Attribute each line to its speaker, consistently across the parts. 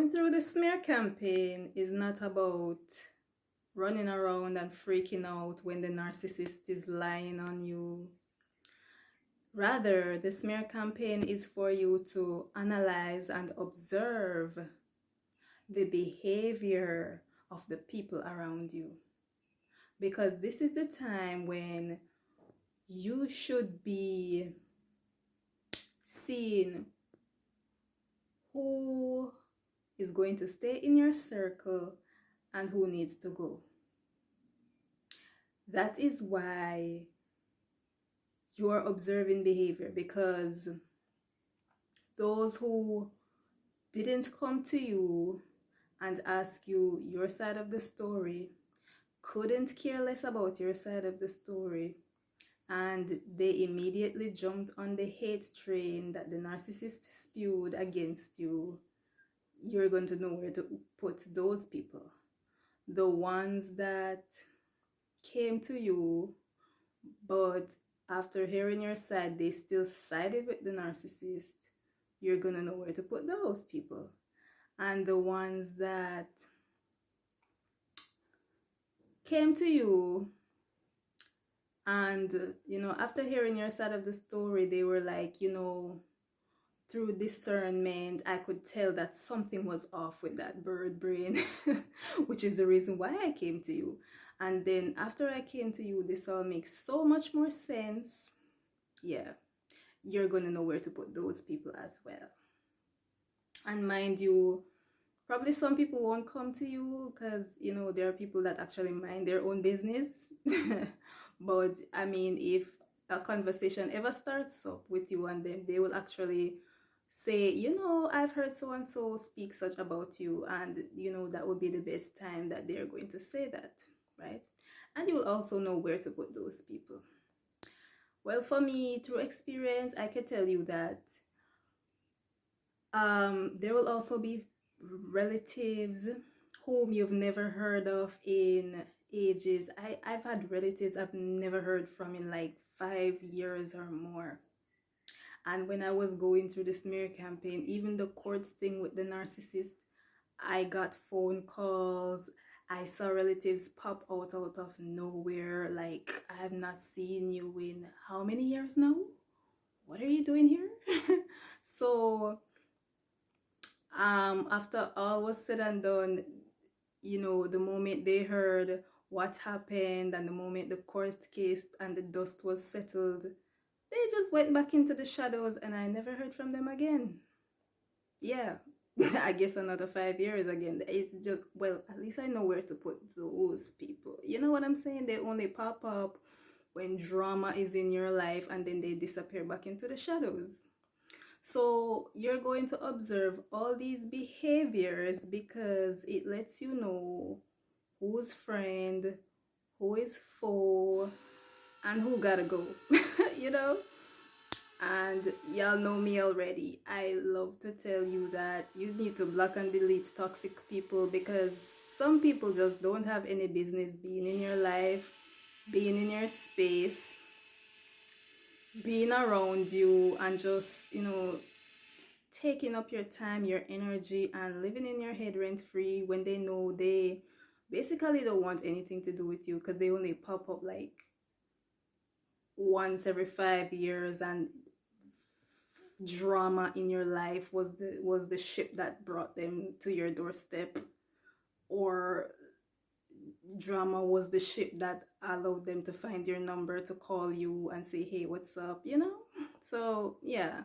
Speaker 1: Going through the smear campaign is not about running around and freaking out when the narcissist is lying on you. Rather, the smear campaign is for you to analyze and observe the behavior of the people around you. Because this is the time when you should be seeing who is going to stay in your circle and who needs to go. That is why you're observing behavior, because those who didn't come to you and ask you your side of the story couldn't care less about your side of the story, and they immediately jumped on the hate train that the narcissist spewed against you. You're going to know where to put those people. The ones that came to you, but after hearing your side, they still sided with the narcissist. You're gonna know where to put those people. And the ones that came to you and, after hearing your side of the story, they were like, through discernment, I could tell that something was off with that bird brain, which is the reason why I came to you. And then after I came to you, this all makes so much more sense. Yeah, you're going to know where to put those people as well. And mind you, probably some people won't come to you because, there are people that actually mind their own business. But I mean, if a conversation ever starts up with you and them, they will actually say, I've heard so and so speak such about you, and that would be the best time that they're going to say that, right? And you will also know where to put those people. Well, for me, through experience, I can tell you that there will also be relatives whom you've never heard of in ages. I've had relatives I've never heard from in like 5 years or more. And when I was going through the smear campaign, even the court thing with the narcissist, I got phone calls. I saw relatives pop out of nowhere. Like, I have not seen you in how many years now? What are you doing here? So, after all was said and done, the moment they heard what happened and the moment the court case and the dust was settled, they just went back into the shadows and I never heard from them again. Yeah, I guess another 5 years again. It's just, well, at least I know where to put those people. You know what I'm saying? They only pop up when drama is in your life and then they disappear back into the shadows. So you're going to observe all these behaviors because it lets you know who's friend, who is foe, and who gotta go. you know and y'all know me already. I love to tell you that you need to block and delete toxic people, because some people just don't have any business being in your life, being in your space, being around you, and just taking up your time, your energy, and living in your head rent free, when they know they basically don't want anything to do with you, because they only pop up like once every 5 years, and drama in your life was the ship that brought them to your doorstep, or drama was the ship that allowed them to find your number to call you and say, hey, what's up, so yeah,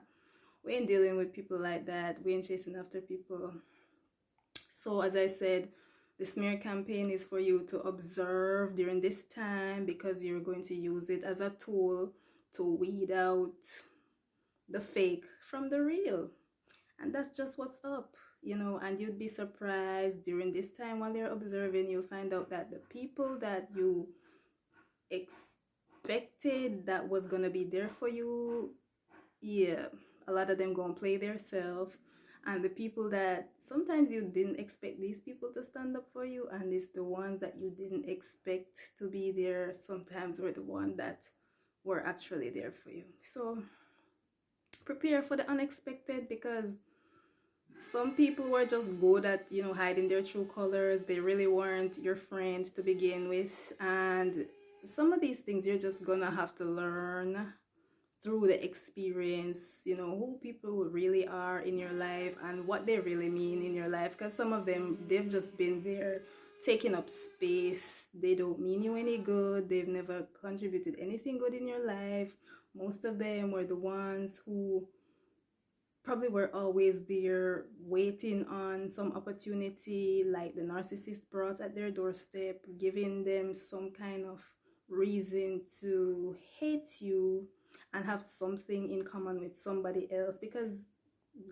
Speaker 1: we ain't dealing with people like that. We ain't chasing after people. So as I said, the smear campaign is for you to observe during this time, because you're going to use it as a tool to weed out the fake from the real. And that's just what's up, and you'd be surprised during this time while you're observing, you'll find out that the people that you expected that was gonna be there for you, yeah, a lot of them gonna play their self. And the people that sometimes you didn't expect these people to stand up for you, and it's the ones that you didn't expect to be there, sometimes were the ones that were actually there for you. So prepare for the unexpected, because Some people were just good at, hiding their true colors. They really weren't your friend to begin with. And some of these things you're just gonna have to learn through the experience, who people really are in your life and what they really mean in your life. Because some of them, they've just been there taking up space. They don't mean you any good. They've never contributed anything good in your life. Most of them were the ones who probably were always there waiting on some opportunity like the narcissist brought at their doorstep, giving them some kind of reason to hate you and have something in common with somebody else, because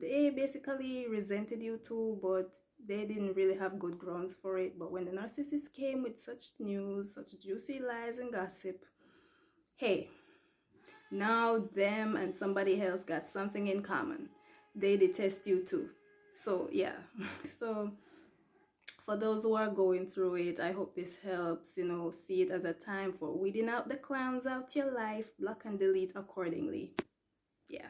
Speaker 1: they basically resented you too, but they didn't really have good grounds for it. But when the narcissist came with such news, such juicy lies and gossip, hey, now them and somebody else got something in common. They detest you too. So yeah. So for those who are going through it, I hope this helps. See it as a time for weeding out the clowns out your life, block and delete accordingly. Yeah.